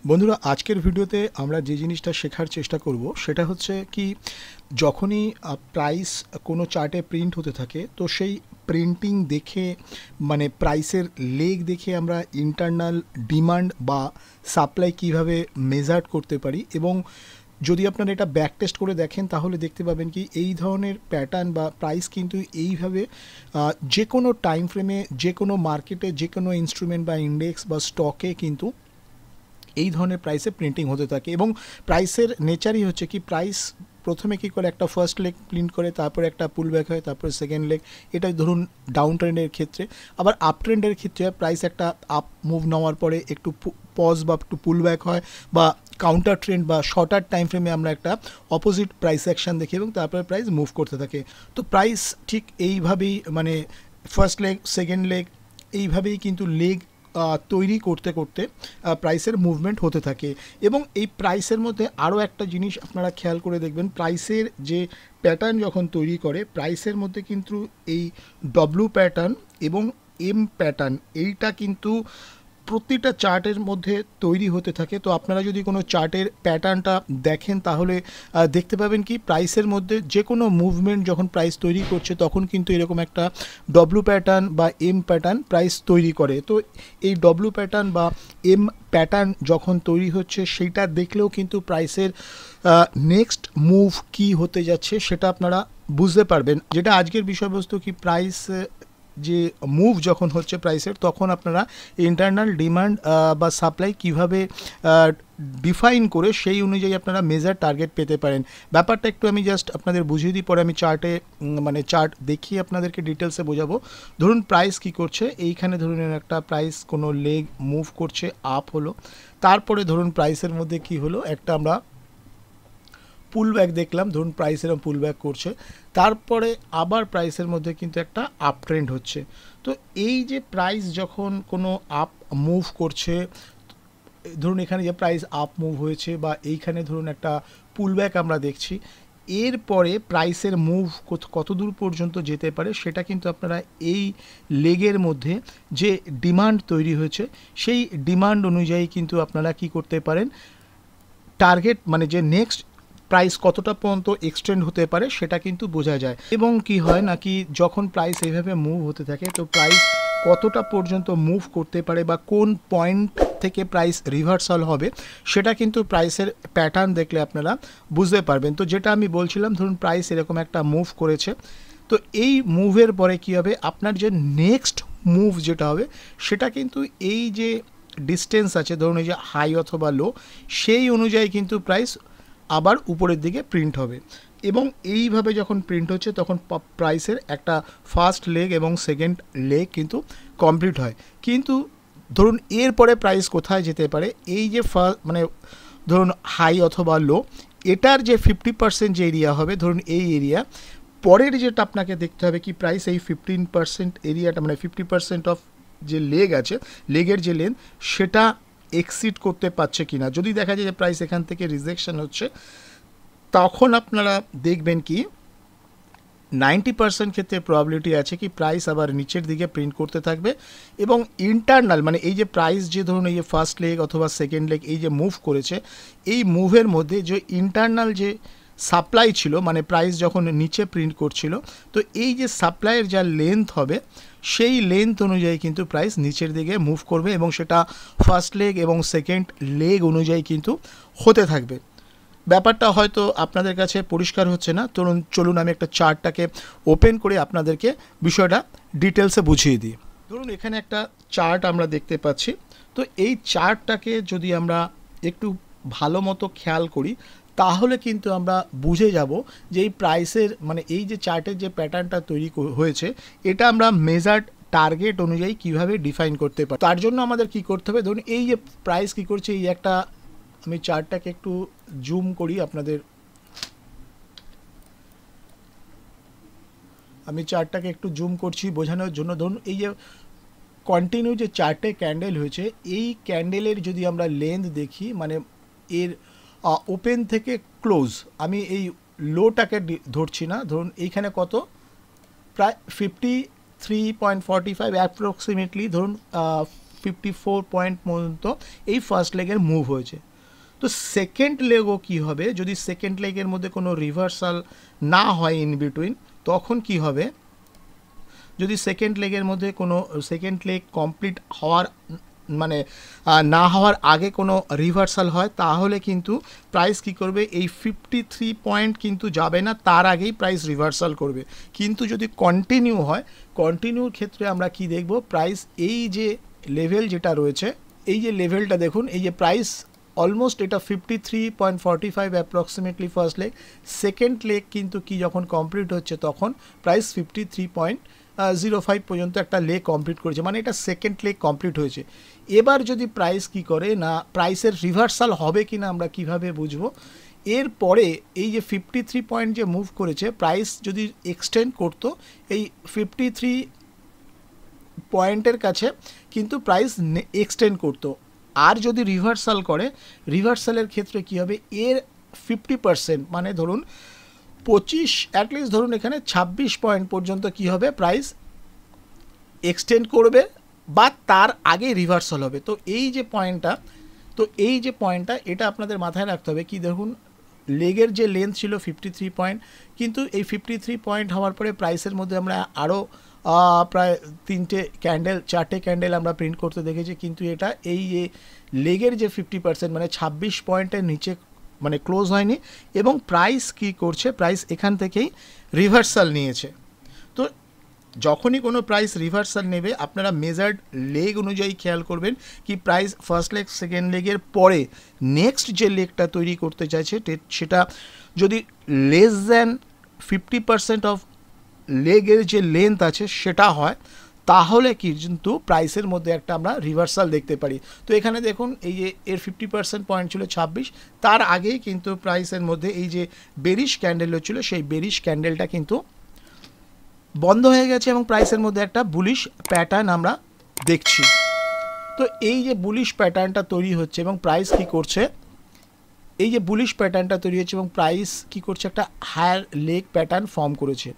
বন্ধুরা আজকের ভিডিওতে আমরা যে জিনিসটা শেখার চেষ্টা করব সেটা হচ্ছে কি যখনই প্রাইস কোনো চার্টে প্রিন্ট হতে থাকে তো সেই প্রিন্টিং দেখে মানে প্রাইসের লেগ দেখে আমরা ইন্টারনাল ডিমান্ড বা সাপ্লাই কিভাবে মেজার করতে পারি এবং যদি আপনারা এটা ব্যাক টেস্ট করে দেখেন তাহলে দেখতে পাবেন কি এই ধরনের প্যাটার্ন বা প্রাইস কিন্তু এইভাবে যে কোনো টাইম ফ্রেমে যে কোনো মার্কেটে যে কোনো ইনস্ট্রুমেন্ট বা ইন্ডেক্স বা স্টকে কিন্তু এই ধরনের প্রাইসে প্রিন্টিং হতে থাকে এবং প্রাইসের নেচারই হচ্ছে কি প্রাইস প্রথমে কী করে একটা ফার্স্ট লেগ প্রিন্ট করে তারপরে একটা পুল ব্যাক হয় তারপরে সেকেন্ড লেগ, এটাই ধরুন ডাউন ট্রেন্ডের ক্ষেত্রে। আবার আপ ট্রেন্ডের ক্ষেত্রে প্রাইস একটা আপ মুভ নেওয়ার পরে একটু পজ বা একটু পুল ব্যাক হয় বা কাউন্টার ট্রেন্ড বা শর্টার টাইম ফ্রেমে আমরা একটা অপোজিট প্রাইস অ্যাকশান দেখি এবং তারপরে প্রাইস মুভ করতে থাকে। তো প্রাইস ঠিক এইভাবেই মানে ফার্স্ট লেগ সেকেন্ড লেগ এইভাবেই কিন্তু লেগ তৈরি করতে করতে প্রাইসের মুভমেন্ট হতে থাকে। এবং এই প্রাইসের মধ্যে আরও একটা জিনিস আপনারা খেয়াল করে দেখবেন, প্রাইসের যে প্যাটার্ন যখন তৈরি করে প্রাইসের মধ্যে কিন্তু এই ডব্লিউ প্যাটার্ন এবং এম প্যাটার্ন এইটা কিন্তু প্রতিটা চার্টের মধ্যে তৈরি হতে থাকে। তো আপনারা যদি কোনো চার্টের প্যাটার্নটা দেখেন তাহলে দেখতে পাবেন কি প্রাইসের মধ্যে যে কোনো মুভমেন্ট যখন প্রাইস তৈরি করছে তখন কিন্তু এরকম একটা ডব্লিউ প্যাটার্ন বা এম প্যাটার্ন প্রাইস তৈরি করে। তো এই ডব্লিউ প্যাটার্ন বা এম প্যাটার্ন যখন তৈরি হচ্ছে সেইটা দেখলেও কিন্তু প্রাইসের নেক্সট মুভ কি হতে যাচ্ছে সেটা আপনারা বুঝতে পারবেন। যেটা আজকের বিষয়বস্তু কি প্রাইস যে মুভ যখন হচ্ছে প্রাইসের তখন আপনারা ইন্টারনাল ডিমান্ড বা সাপ্লাই কিভাবে ডিফাইন করে সেই অনুযায়ী আপনারা মেজার টার্গেট পেতে পারেন। ব্যাপারটা একটু আমি জাস্ট আপনাদের বুঝিয়ে দিই, পরে আমি চার্টে মানে চার্ট দেখিয়ে আপনাদেরকে ডিটেলসে বোঝাবো। ধরুন প্রাইস কি করছে, এইখানে ধরুন একটা প্রাইস কোনো লেগ মুভ করছে আপ হলো, তারপরে ধরুন প্রাইসের মধ্যে কি হলো একটা আমরা পুল ব্যাক দেখলাম, ধরুন প্রাইস এরকম পুল ব্যাক করছে, তারপরে আবার প্রাইসের মধ্যে কিন্তু একটা আপ ট্রেন্ড হচ্ছে। তো এই যে প্রাইস যখন কোনো আপ মুভ করছে, ধরুন এখানে যে প্রাইস আপ মুভ হয়েছে বা এইখানে ধরুন একটা পুল ব্যাক আমরা দেখছি, এরপরে প্রাইসের মুভ কত দূর পর্যন্ত যেতে পারে সেটা কিন্তু আপনারা এই লেগের মধ্যে যে ডিমান্ড তৈরি হয়েছে সেই ডিমান্ড অনুযায়ী কিন্তু আপনারা কি করতে পারেন, টার্গেট মানে যে নেক্সট প্রাইস কতটা পর্যন্ত এক্সটেন্ড হতে পারে সেটা কিন্তু বোঝা যায়। এবং কি হয় নাকি যখন প্রাইস এইভাবে মুভ হতে থাকে তো প্রাইস কতটা পর্যন্ত মুভ করতে পারে বা কোন পয়েন্ট থেকে প্রাইস রিভার্সাল হবে সেটা কিন্তু প্রাইসের প্যাটার্ন দেখলে আপনারা বুঝতে পারবেন। তো যেটা আমি বলছিলাম, ধরুন প্রাইস এরকম একটা মুভ করেছে, তো এই মুভের পরে কি হবে আপনার যে নেক্সট মুভ যেটা হবে সেটা কিন্তু এই যে ডিস্টেন্স আছে ধরুন এই যে হাই অথবা লো সেই অনুযায়ী কিন্তু প্রাইস আবার উপরের দিকে প্রিন্ট হবে। এবং এইভাবে যখন প্রিন্ট হচ্ছে তখন প্রাইসের একটা ফার্স্ট লেগ এবং সেকেন্ড লেগ কিন্তু কমপ্লিট হয়। কিন্তু ধরুন এরপরে প্রাইস কোথায় যেতে পারে, এই যে মানে ধরুন হাই অথবা লো এটার যে 50% যে এরিয়া হবে ধরুন এই এরিয়া, পরের যেটা আপনাকে দেখতে হবে কি প্রাইস এই 15% এরিয়াটা মানে 50% অফ যে লেগ আছে লেগের যে লেন্থ সেটা এক্সিড করতে পারছে কিনা। যদি দেখা যায় যে প্রাইস এখান থেকে রিজেকশন হচ্ছে তখন আপনারা দেখবেন কি 90% ক্ষেত্রে প্রবাবিলিটি আছে কি প্রাইস আবার নিচের দিকে প্রিন্ট করতে থাকবে। এবং ইন্টারনাল মানে এই যে প্রাইস যে ধরুন এই যে ফার্স্ট লেগ অথবা সেকেন্ড লেগ এই যে মুভ করেছে এই মুভের মধ্যে যে ইন্টারনাল যে সাপ্লাই ছিল মানে প্রাইস যখন নিচে প্রিন্ট করছিল তো এই যে সাপ্লাইয়ের যা লেন্থ হবে সেই লেন্থ অনুযায়ী কিন্তু প্রাইস নিচের দিকে মুভ করবে এবং সেটা ফার্স্ট লেগ এবং সেকেন্ড লেগ অনুযায়ী কিন্তু হতে থাকবে। ব্যাপারটা হয়তো আপনাদের কাছে পরিষ্কার হচ্ছে না, চলুন আমি একটা চার্টটাকে ওপেন করে আপনাদেরকে বিষয়টা ডিটেলসে বুঝিয়ে দিই। ধরুন এখানে একটা চার্ট আমরা দেখতে পাচ্ছি, তো এই চার্টটাকে যদি আমরা একটু ভালো মতো খেয়াল করি তাহলে কিন্তু আমরা বুঝে যাব যে এই প্রাইসের মানে এই যে চার্টের যে প্যাটার্নটা তৈরি হয়েছে এটা আমরা মেজার্ড টার্গেট অনুযায়ী কিভাবে ডিফাইন করতে পারি। তার জন্য আমাদের কি করতে হবে, ধরুন এই যে প্রাইস কি করছে এই একটা আমি চার্টটাকে একটু জুম করি আপনাদের, আমি চার্টটাকে একটু জুম করছি বোঝানোর জন্য। ধরুন এই যে কন্টিনিউ যে চার্টে ক্যান্ডেল হয়েছে এই ক্যান্ডেলের যদি আমরা লেন্থ দেখি মানে এর ওপেন থেকে ক্লোজ, আমি এই লোটাকে ধরছি না, ধরুন এইখানে কত প্রায় 53.45 অ্যাপ্রক্সিমেটলি ধরুন 54 পয়েন্ট পর্যন্ত এই ফার্স্ট লেগের মুভ হয়েছে। তো সেকেন্ড লেগও কী হবে, যদি সেকেন্ড লেগের মধ্যে কোনো রিভার্সাল না হয় ইন বিটুইন, তখন কি হবে, যদি সেকেন্ড লেগের মধ্যে কোনো সেকেন্ড লেগ কমপ্লিট হওয়ার মানে না হওয়ার আগে কোনো রিভার্সাল হয়, তাহলে কিন্তু প্রাইস কি করবে, এই 53 পয়েন্ট কিন্তু যাবে না, তার আগেই প্রাইস রিভার্সাল করবে। কিন্তু যদি কন্টিনিউ হয়, কন্টিনিউর ক্ষেত্রে আমরা কি দেখব, প্রাইস এই যে লেভেল যেটা রয়েছে, এই যে লেভেলটা দেখুন, এই যে প্রাইস অলমোস্ট এটা 53.45 approximately first leg, second leg কিন্তু কি যখন কমপ্লিট হচ্ছে তখন প্রাইস 53.05 পর্যন্ত একটা লেগ কমপ্লিট করেছে, মানে এটা সেকেন্ড লেগ কমপ্লিট হয়েছে। এবার যদি প্রাইস কি করে না, প্রাইসের রিভার্সাল হবে কি না আমরা কিভাবে বুঝবো, এরপরে এই যে 53 পয়েন্ট যে মুভ করেছে, প্রাইস যদি এক্সটেন্ড করতো এই 53 পয়েন্টের কাছে কিন্তু প্রাইস এক্সটেন্ড করতো। আর যদি রিভার্সাল করে, রিভার্সালের ক্ষেত্রে কি হবে, এর 50% মানে ধরুন 25, অ্যাটলিস্ট ধরুন এখানে 26 পয়েন্ট পর্যন্ত কি হবে, প্রাইস এক্সটেন্ড করবে বা তার আগে রিভার্সাল হবে। তো এই যে পয়েন্টটা এটা আপনাদের মাথায় রাখতে হবে, কি দেখুন লেগের যে লেন্থ ছিল 53 পয়েন্ট, কিন্তু এই 53 পয়েন্ট হওয়ার পরে প্রাইসের মধ্যে আমরা আরও প্রায় 4টে ক্যান্ডেল আমরা প্রিন্ট করতে দেখেছি, কিন্তু এটা এই যে লেগের যে 50% মানে 26 পয়েন্টের নিচে মানে ক্লোজ হয়নি, এবং প্রাইস কি করছে, প্রাইস এখান থেকেই রিভার্সাল নিয়েছে। তো যখনই কোনো প্রাইস রিভার্সাল নেবে, আপনারা মেজার্ড লেগ অনুযায়ী খেয়াল করবেন কি প্রাইস ফার্স্ট লেগ সেকেন্ড লেগের পরে নেক্সট যে লেগটা তৈরি করতে চাইছে সেটা যদি লেস দ্যান 50% অফ লেগের যে লেন্থ আছে সেটা হয়, তাহলে কিন্তু প্রাইসের মধ্যে একটা আমরা রিভার্সাল দেখতে পারি। তো এখানে দেখুন এই যে এর 50% পয়েন্ট ছিল 26, তার আগেই কিন্তু প্রাইসের মধ্যে এই যে বেরিশ ক্যান্ডেল হচ্ছিল, সেই বেরিশ ক্যান্ডেলটা কিন্তু বন্ধ হয়ে গেছে এবং প্রাইসের মধ্যে একটা বুলিশ প্যাটার্ন আমরা দেখছি। তো এই যে বুলিশ প্যাটার্নটা তৈরি হচ্ছে এবং প্রাইস কি করছে, এই যে বুলিশ প্যাটার্নটা তৈরি হচ্ছে এবং প্রাইস কি করছে, একটা হায়ার লেগ প্যাটার্ন ফর্ম করেছে।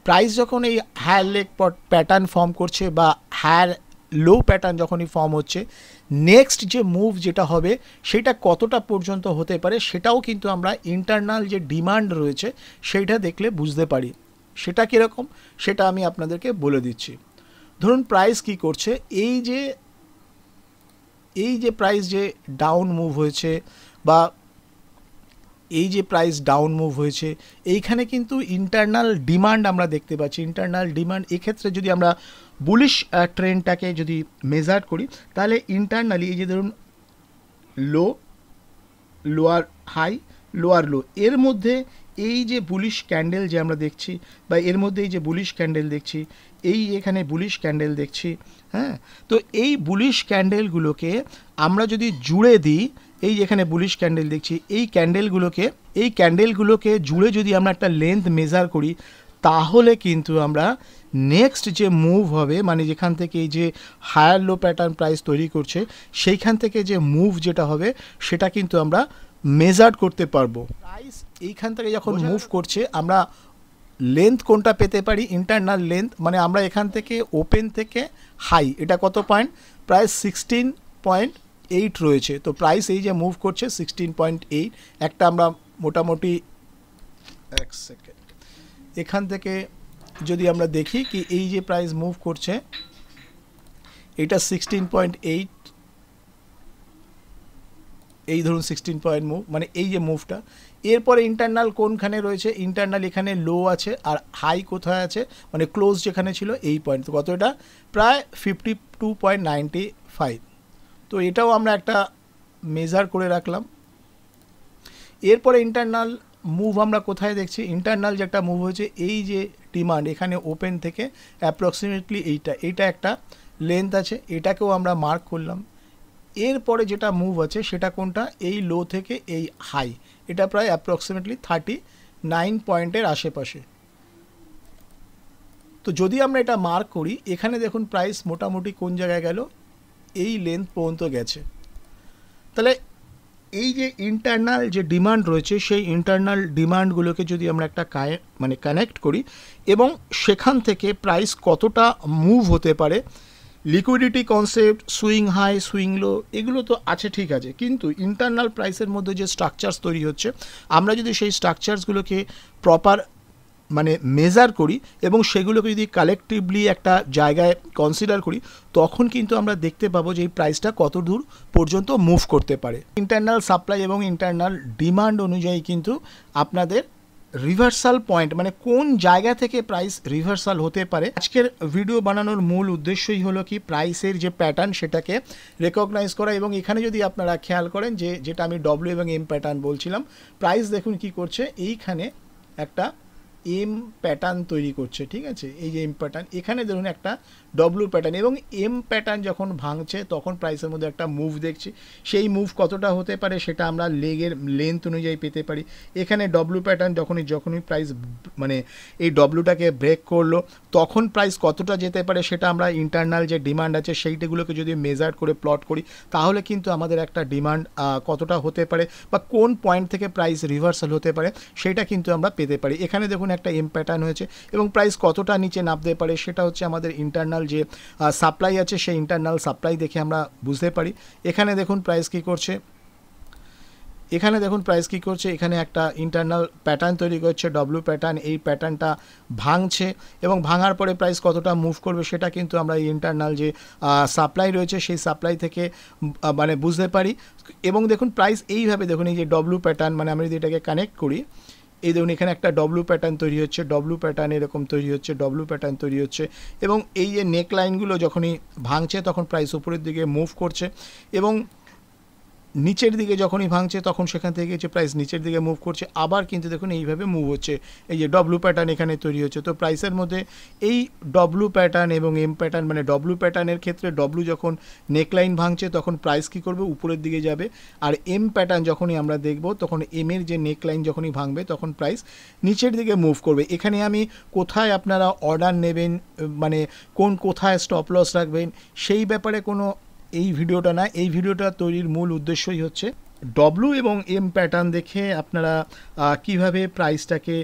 প্রাইস যখন এই হায়ার লেগ প্যাটার্ন ফর্ম করছে বা হায়ার লো প্যাটার্ন যখনই ফর্ম হচ্ছে, নেক্সট যে মুভ যেটা হবে সেটা কতটা পর্যন্ত হতে পারে, সেটাও কিন্তু আমরা ইন্টারনাল যে ডিমান্ড রয়েছে সেইটা দেখলে বুঝতে পারি। সেটা কীরকম সেটা আমি আপনাদেরকে বলে দিচ্ছি। ধরুন প্রাইস কি করছে, এই যে প্রাইস যে ডাউন মুভ হয়েছে বা এই যে প্রাইস ডাউন মুভ হয়েছে, এইখানে কিন্তু ইন্টারনাল ডিমান্ড আমরা দেখতে পাচ্ছি। ইন্টারনাল ডিমান্ড এক্ষেত্রে যদি আমরা বুলিশ ট্রেন্ডটাকে যদি মেজার করি, তাহলে ইন্টারনালি এই যে ধরুন লো, লোয়ার হাই, লোয়ার লো, এর মধ্যে এই যে বুলিশ ক্যান্ডেল যে আমরা দেখছি বা এর মধ্যে এই যে বুলিশ ক্যান্ডেল দেখছি, এই এখানে বুলিশ ক্যান্ডেল দেখছি, হ্যাঁ, তো এই বুলিশ ক্যান্ডেলগুলোকে আমরা যদি জুড়ে দিই, এই যেখানে বুলিশ ক্যান্ডেল দেখছি, এই ক্যান্ডেলগুলোকে জুড়ে যদি আমরা একটা লেন্থ মেজার করি, তাহলে কিন্তু আমরা নেক্সট যে মুভ হবে, মানে যেখান থেকে এই যে হায়ার লো প্যাটার্ন প্রাইস তৈরি করছে, সেইখান থেকে যে মুভ যেটা হবে সেটা কিন্তু আমরা মেজার করতে পারবো। প্রাইস এইখান থেকে যখন মুভ করছে, আমরা লেন্থ কোনটা পেতে পারি, ইন্টারনাল লেন্থ, মানে আমরা এখান থেকে ওপেন থেকে হাই, এটা কত পয়েন্ট, প্রায় 16.8 রয়েছে। তো প্রাইস এই যে মুভ করছে 16.8, একটা আমরা মোটামুটি এক সেকেন্ড এখান থেকে যদি আমরা দেখি কি এই যে প্রাইস মুভ করছে এটা 16.8, এই ধরুন 16 পয়েন্ট মুভ, মানে এই যে মুভটা, এরপরে ইন্টারনাল কোনখানে রয়েছে, ইন্টারনাল এখানে লো আছে আর হাই কোথায় আছে, মানে ক্লোজ যেখানে ছিল এই পয়েন্ট, কত এটা প্রায় 52.95। তো এটাও আমরা একটা মেজার করে রাখলাম। এরপরে ইন্টারনাল মুভ আমরা কোথায় দেখছি, ইন্টারনাল যেটা মুভ হয়েছে এই যে ডিমান্ড এখানে ওপেন থেকে অ্যাপ্রক্সিমেটলি এইটা একটা লেন্থ আছে, এটাকেও আমরা মার্ক করলাম। এরপরে যেটা মুভ আছে সেটা কোনটা, এই লো থেকে এই হাই, এটা প্রায় অ্যাপ্রক্সিমেটলি 39 পয়েন্টের আশেপাশে। তো যদি আমরা এটা মার্ক করি, এখানে দেখুন প্রাইস মোটামুটি কোন জায়গায় গেল, এই লেন্থ পর্যন্ত গেছে। তাহলে এই যে ইন্টারনাল যে ডিমান্ড রয়েছে সেই ইন্টারনাল ডিমান্ডগুলোকে যদি আমরা একটা কানেক্ট করি এবং সেখান থেকে প্রাইস কতটা মুভ হতে পারে liquidity concept, swing high swing low, এগুলো তো আছে, ঠিক আছে, কিন্তু ইন্টারনাল প্রাইসের মধ্যে যে স্ট্রাকচারস তৈরি হচ্ছে, আমরা যদি সেই স্ট্রাকচারসগুলোকে প্রপার মানে মেজার করি এবং সেগুলোকে যদি কালেকটিভলি একটা জায়গায় কনসিডার করি, তখন কিন্তু আমরা দেখতে পাবো যে এই প্রাইসটা কত দূর পর্যন্ত মুভ করতে পারে। ইন্টারনাল সাপ্লাই এবং ইন্টারনাল ডিমান্ড অনুযায়ী কিন্তু আপনাদের রিভার্সাল পয়েন্ট মানে কোন জায়গা থেকে প্রাইস রিভার্সাল হতে পারে। আজকের ভিডিও বানানোর মূল উদ্দেশ্যই হলো কি প্রাইসের যে প্যাটার্ন সেটাকে রেকগনাইজ করা। এবং এখানে যদি আপনারা খেয়াল করেন যে যেটা আমি ডব্লিউ এবং এম প্যাটার্ন বলছিলাম, প্রাইস দেখুন কি করছে, এইখানে একটা এম প্যাটার্ন তৈরি করছে, ঠিক আছে, এই যে এম প্যাটার্ন, এখানে ধরুন একটা ডব্লিউ প্যাটার্ন, এবং এম প্যাটার্ন যখন ভাঙছে তখন প্রাইসের মধ্যে একটা মুভ দেখছি। সেই মুভ কতটা হতে পারে সেটা আমরা লেগের লেন্থ অনুযায়ী পেতে পারি। এখানে ডব্লিউ প্যাটার্ন যখনই প্রাইস মানে এই ডব্লিউটাকে ব্রেক করলো, তখন প্রাইস কতটা যেতে পারে সেটা আমরা ইন্টারনাল যে ডিমান্ড আছে সেইটাগুলোকে যদি মেজার করে প্লট করি, তাহলে কিন্তু আমাদের একটা ডিমান্ড কতটা হতে পারে বা কোন পয়েন্ট থেকে প্রাইস রিভার্সাল হতে পারে সেটা কিন্তু আমরা পেতে পারি। এখানে দেখুন একটা এম প্যাটার্ন হয়েছে এবং প্রাইস কতটা নিচে নামতে পারে সেটা হচ্ছে আমাদের ইন্টারনাল যে সাপ্লাই আছে সেই ইন্টারনাল সাপ্লাই দেখে আমরা বুঝতে পারি। এখানে দেখুন প্রাইস কী করছে, এখানে একটা ইন্টারনাল প্যাটার্ন তৈরি করছে ডব্লিউ প্যাটার্ন, এই প্যাটার্নটা ভাঙছে এবং ভাঙার পরে প্রাইস কতটা মুভ করবে সেটা কিন্তু আমরা এই ইন্টারনাল যে সাপ্লাই রয়েছে সেই সাপ্লাই থেকে মানে বুঝতে পারি। এবং দেখুন প্রাইস এইভাবে দেখুন এই যে ডব্লিউ প্যাটার্ন, মানে আমরা যদি এটাকে কানেক্ট করি, এই দেখুন এখানে একটা ডব্লিউ প্যাটার্ন তৈরি হচ্ছে, ডব্লিউ প্যাটার্ন এরকম তৈরি হচ্ছে, ডব্লিউ প্যাটার্ন তৈরি হচ্ছে, এবং এই যে নেক লাইনগুলো যখনই ভাঙছে তখন প্রাইস উপরের দিকে মুভ করছে এবং নিচের দিকে যখনই ভাঙছে তখন সেখান থেকে যে প্রাইস নিচের দিকে মুভ করছে, আবার কিন্তু দেখুন এইভাবে মুভ হচ্ছে, এই যে ডব্লিউ প্যাটার্ন এখানে তৈরি হচ্ছে। তো প্রাইসের মধ্যে এই ডব্লিউ প্যাটার্ন এবং এম প্যাটার্ন, মানে ডব্লিউ প্যাটার্নের ক্ষেত্রে ডব্লিউ যখন নেকলাইন ভাঙছে তখন প্রাইস কী করবে, উপরের দিকে যাবে, আর এম প্যাটার্ন যখনই আমরা দেখব তখন এমের যে নেকলাইন যখনই ভাঙবে তখন প্রাইস নিচের দিকে মুভ করবে। এখানে আমি কোথায় আপনারা অর্ডার নেবেন, মানে কোথায় স্টপ লস রাখবেন সেই ব্যাপারে কোনো এই ভিডিওটা না, এই ভিডিওটা তৈরির মূল উদ্দেশ্যই হচ্ছে ডব্লিউ এবং এম প্যাটার্ন দেখে আপনারা কিভাবে প্রাইসটাকে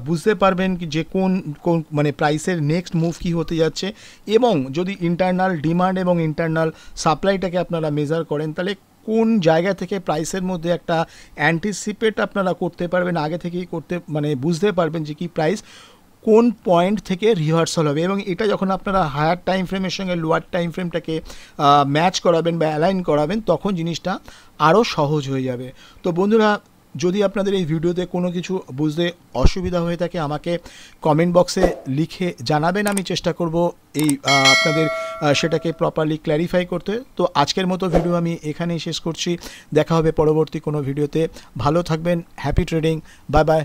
বুঝতে পারবেন যে কোন মানে প্রাইসের নেক্সট মুভ কী হতে যাচ্ছে। এবং যদি ইন্টারনাল ডিমান্ড এবং ইন্টারনাল সাপ্লাইটাকে আপনারা মেজার করেন, তাহলে কোন জায়গা থেকে প্রাইসের মধ্যে একটা অ্যান্টিসিপেট আপনারা করতে পারবেন, আগে থেকেই মানে বুঝতে পারবেন যে কি প্রাইস কোন পয়েন্ট থেকে রিভার্সাল হবে। এবং এটা যখন আপনারা হায়ার টাইম ফ্রেমের সঙ্গে লোয়ার টাইম ফ্রেমটাকে ম্যাচ করাবেন বা অ্যালাইন করাবেন, তখন জিনিসটা আরও সহজ হয়ে যাবে। তো বন্ধুরা, যদি আপনাদের এই ভিডিওতে কোনো কিছু বুঝতে অসুবিধা হয়ে থাকে আমাকে কমেন্ট বক্সে লিখে জানাবেন, আমি চেষ্টা করব এই আপনাদের সেটাকে প্রপারলি ক্ল্যারিফাই করতে। তো আজকের মতো ভিডিও আমি এখানেই শেষ করছি, দেখা হবে পরবর্তী কোনো ভিডিওতে। ভালো থাকবেন, হ্যাপি ট্রেডিং, বাই বাই।